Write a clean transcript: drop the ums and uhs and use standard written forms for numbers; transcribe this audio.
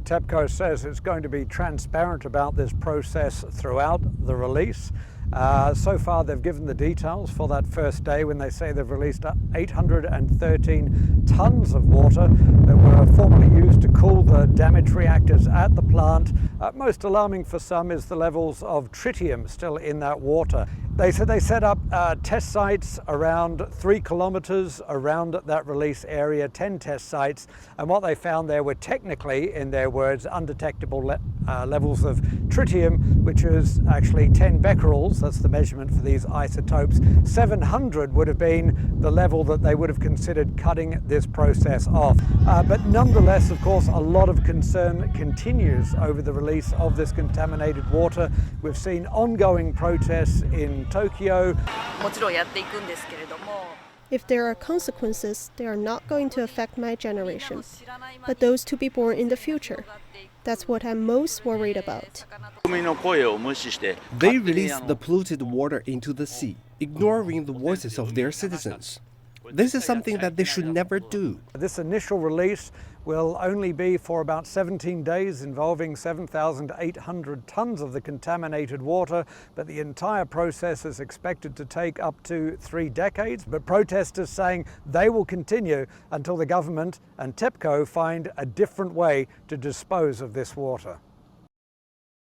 TEPCO says it's going to be transparent about this process throughout the release. So far they've given the details for that first day when they say they've released 813 tons of water that were formerly used to cool the damaged reactors at the plant. Most alarming for some is the levels of tritium still in that water. They said they set up test sites around 3 kilometers around that release area, 10 test sites, and what they found there were technically, in their words, undetectable levels of tritium, which is actually 10 becquerels. That's the measurement for these isotopes. 700 would have been the level that they would have considered cutting this process off. But nonetheless, of course, a lot of concern continues over the release of this contaminated water. We've seen ongoing protests in Tokyo. If there are consequences, they are not going to affect my generation, but those to be born in the future. That's what I'm most worried about. They release the polluted water into the sea, ignoring the voices of their citizens. This is something that they should never do. This initial release will only be for about 17 days, involving 7,800 tons of the contaminated water, but the entire process is expected to take up to 3 decades. But protesters saying they will continue until the government and TEPCO find a different way to dispose of this water.